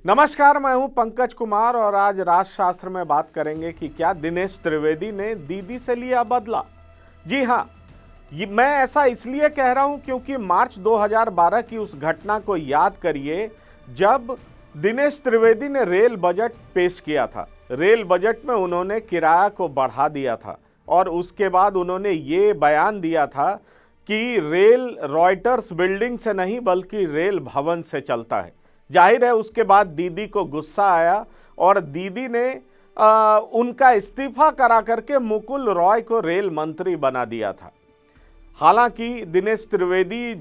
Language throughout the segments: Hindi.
नमस्कार, मैं हूं पंकज कुमार और आज राजशास्त्र में बात करेंगे कि क्या दिनेश त्रिवेदी ने दीदी से लिया बदला। जी हां, मैं ऐसा इसलिए कह रहा हूं क्योंकि मार्च 2012 की उस घटना को याद करिए जब दिनेश त्रिवेदी ने रेल बजट पेश किया था। रेल बजट में उन्होंने किराया को बढ़ा दिया था और उसके बाद उन्होंने ये बयान दिया था कि रेल रॉयटर्स बिल्डिंग से नहीं बल्कि रेल भवन से चलता है। जाहिर है उसके बाद दीदी को गुस्सा आया और दीदी ने उनका इस्तीफा करा करके मुकुल रॉय को रेल मंत्री बना दिया था। हालांकि दिनेश त्रिवेदी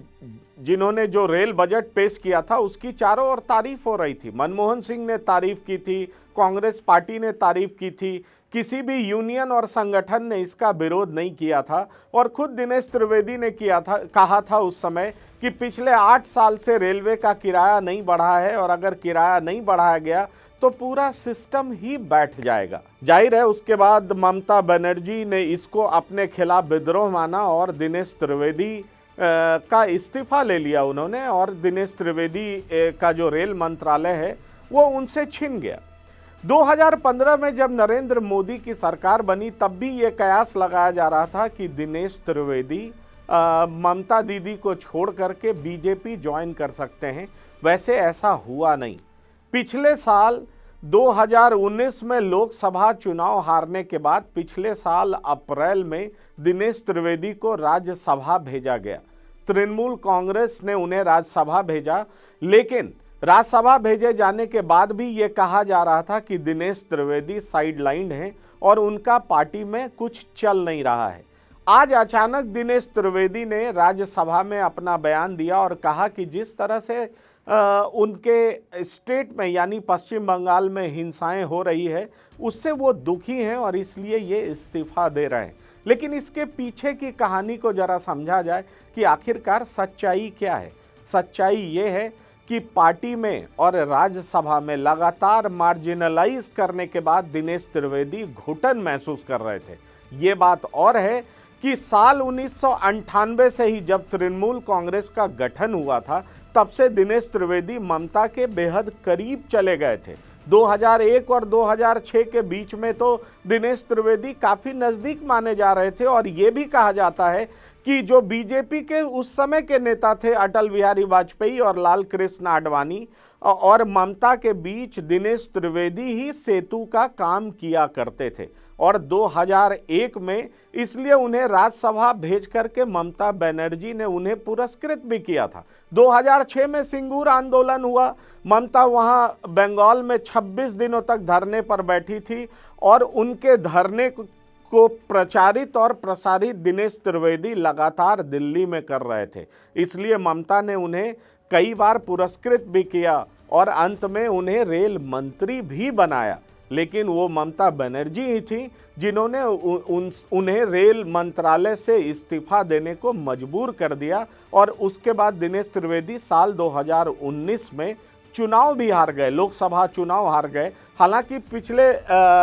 जिन्होंने जो रेल बजट पेश किया था उसकी चारों ओर तारीफ हो रही थी। मनमोहन सिंह ने तारीफ की थी, कांग्रेस पार्टी ने तारीफ की थी, किसी भी यूनियन और संगठन ने इसका विरोध नहीं किया था। और खुद दिनेश त्रिवेदी ने कहा था उस समय कि पिछले 8 साल से रेलवे का किराया नहीं बढ़ा है और अगर किराया नहीं बढ़ाया गया तो पूरा सिस्टम ही बैठ जाएगा। जाहिर है उसके बाद ममता बनर्जी ने इसको अपने खिलाफ विद्रोह माना और दिनेश त्रिवेदी का इस्तीफा ले लिया उन्होंने और दिनेश त्रिवेदी का जो रेल मंत्रालय है वो उनसे छिन गया। 2015 में जब नरेंद्र मोदी की सरकार बनी तब भी ये कयास लगाया जा रहा था कि दिनेश त्रिवेदी ममता दीदी को छोड़ करके बीजेपी ज्वाइन कर सकते हैं। वैसे ऐसा हुआ नहीं। पिछले साल 2019 में लोकसभा चुनाव हारने के बाद पिछले साल अप्रैल में दिनेश त्रिवेदी को राज्यसभा भेजा गया। तृणमूल कांग्रेस ने उन्हें राज्यसभा भेजा, लेकिन राज्यसभा भेजे जाने के बाद भी ये कहा जा रहा था कि दिनेश त्रिवेदी साइडलाइंड हैं और उनका पार्टी में कुछ चल नहीं रहा है। आज अचानक दिनेश त्रिवेदी ने राज्यसभा में अपना बयान दिया और कहा कि जिस तरह से उनके स्टेट में यानी पश्चिम बंगाल में हिंसाएं हो रही है उससे वो दुखी हैं और इसलिए ये इस्तीफा दे रहे हैं। लेकिन इसके पीछे की कहानी को जरा समझा जाए कि आखिरकार सच्चाई क्या है। सच्चाई ये है कि पार्टी में और राज्यसभा में लगातार मार्जिनलाइज करने के बाद दिनेश त्रिवेदी घुटन महसूस कर रहे थे। ये बात और है कि साल 1998 से ही जब तृणमूल कांग्रेस का गठन हुआ था तब से दिनेश त्रिवेदी ममता के बेहद करीब चले गए थे। 2001 और 2006 के बीच में तो दिनेश त्रिवेदी काफ़ी नज़दीक माने जा रहे थे और ये भी कहा जाता है कि जो बीजेपी के उस समय के नेता थे अटल बिहारी वाजपेयी और लाल कृष्ण आडवाणी और ममता के बीच दिनेश त्रिवेदी ही सेतु का काम किया करते थे। और 2001 में इसलिए उन्हें राज्यसभा भेज करके ममता बनर्जी ने उन्हें पुरस्कृत भी किया था। 2006 में सिंगूर आंदोलन हुआ, ममता वहां बंगाल में 26 दिनों तक धरने पर बैठी थी और उनके धरने को प्रचारित और प्रसारित दिनेश त्रिवेदी लगातार दिल्ली में कर रहे थे। इसलिए ममता ने उन्हें कई बार पुरस्कृत भी किया और अंत में उन्हें रेल मंत्री भी बनाया। लेकिन वो ममता बनर्जी ही थी जिन्होंने उन्हें रेल मंत्रालय से इस्तीफा देने को मजबूर कर दिया और उसके बाद दिनेश त्रिवेदी साल 2019 में चुनाव भी हार गए, लोकसभा चुनाव हार गए। हालांकि पिछले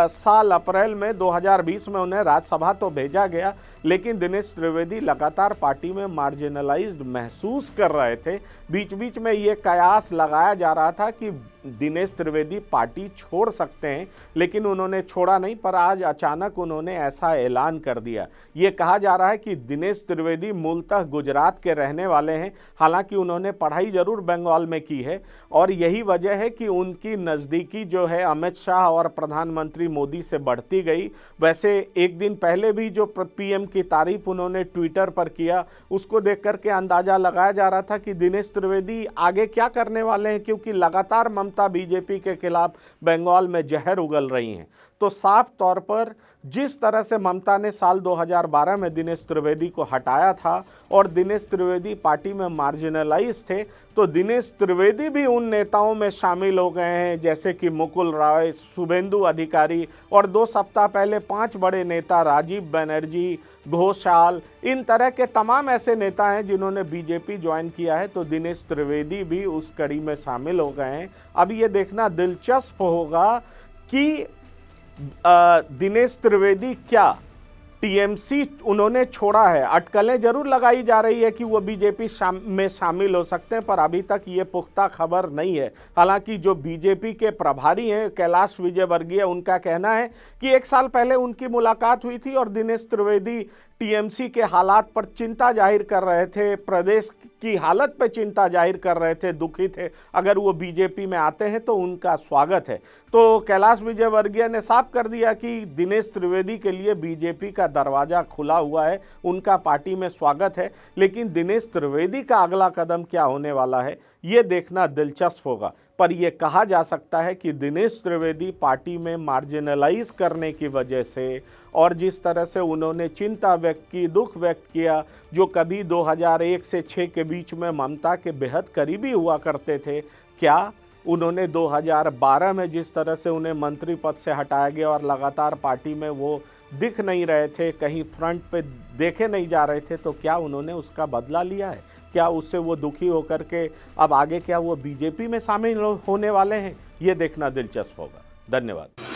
साल अप्रैल में 2020 में उन्हें राज्यसभा तो भेजा गया, लेकिन दिनेश त्रिवेदी लगातार पार्टी में मार्जिनलाइज्ड महसूस कर रहे थे। बीच बीच में ये कयास लगाया जा रहा था कि दिनेश त्रिवेदी पार्टी छोड़ सकते हैं, लेकिन उन्होंने छोड़ा नहीं। पर आज अचानक उन्होंने ऐसा ऐलान कर दिया। ये कहा जा रहा है कि दिनेश त्रिवेदी मूलतः गुजरात के रहने वाले हैं। हालांकि उन्होंने पढ़ाई जरूर बंगाल में की है और यही वजह है कि उनकी नज़दीकी जो है अमित शाह और प्रधानमंत्री मोदी से बढ़ती गई। वैसे एक दिन पहले भी जो पीएम की तारीफ उन्होंने ट्विटर पर किया उसको देख करके अंदाज़ा लगाया जा रहा था कि दिनेश त्रिवेदी आगे क्या करने वाले हैं, क्योंकि लगातार ममता बीजेपी के खिलाफ बंगाल में जहर उगल रही हैं। तो साफ तौर पर जिस तरह से ममता ने साल 2012 में दिनेश त्रिवेदी को हटाया था और दिनेश त्रिवेदी पार्टी में मार्जिनलाइज थे, तो दिनेश त्रिवेदी भी उन नेताओं में शामिल हो गए हैं जैसे कि मुकुल रॉय, शुभेंदु अधिकारी और 2 सप्ताह पहले 5 बड़े नेता राजीव बनर्जी, घोषाल, इन तरह के तमाम ऐसे नेता हैं जिन्होंने बीजेपी ज्वाइन किया है। तो दिनेश त्रिवेदी भी उस कड़ी में शामिल हो गए हैं। अब ये देखना दिलचस्प होगा कि दिनेश त्रिवेदी क्या टीएमसी उन्होंने छोड़ा है। अटकलें जरूर लगाई जा रही है कि वो बीजेपी में शामिल हो सकते हैं, पर अभी तक ये पुख्ता खबर नहीं है। हालांकि जो बीजेपी के प्रभारी हैं कैलाश विजयवर्गीय, उनका कहना है कि 1 साल पहले उनकी मुलाकात हुई थी और दिनेश त्रिवेदी टीएमसी के हालात पर चिंता जाहिर कर रहे थे, प्रदेश की हालत पर चिंता जाहिर कर रहे थे, दुखी थे। अगर वो बीजेपी में आते हैं तो उनका स्वागत है। तो कैलाश विजयवर्गीय ने साफ कर दिया कि दिनेश त्रिवेदी के लिए बीजेपी का दरवाजा खुला हुआ है, उनका पार्टी में स्वागत है। लेकिन दिनेश त्रिवेदी का अगला कदम क्या होने वाला है, ये देखना दिलचस्प होगा। पर यह कहा जा सकता है कि दिनेश त्रिवेदी पार्टी में मार्जिनलाइज करने की वजह से और जिस तरह से उन्होंने चिंता व्यक्त की, दुख व्यक्त किया, जो कभी 2001 से 6 के बीच में ममता के बेहद करीबी हुआ करते थे, क्या उन्होंने 2012 में जिस तरह से उन्हें मंत्री पद से हटाया गया और लगातार पार्टी में वो दिख नहीं रहे थे, कहीं फ्रंट पे देखे नहीं जा रहे थे, तो क्या उन्होंने उसका बदला लिया है? क्या उससे वो दुखी होकर के अब आगे क्या वो बीजेपी में शामिल होने वाले हैं? ये देखना दिलचस्प होगा। धन्यवाद।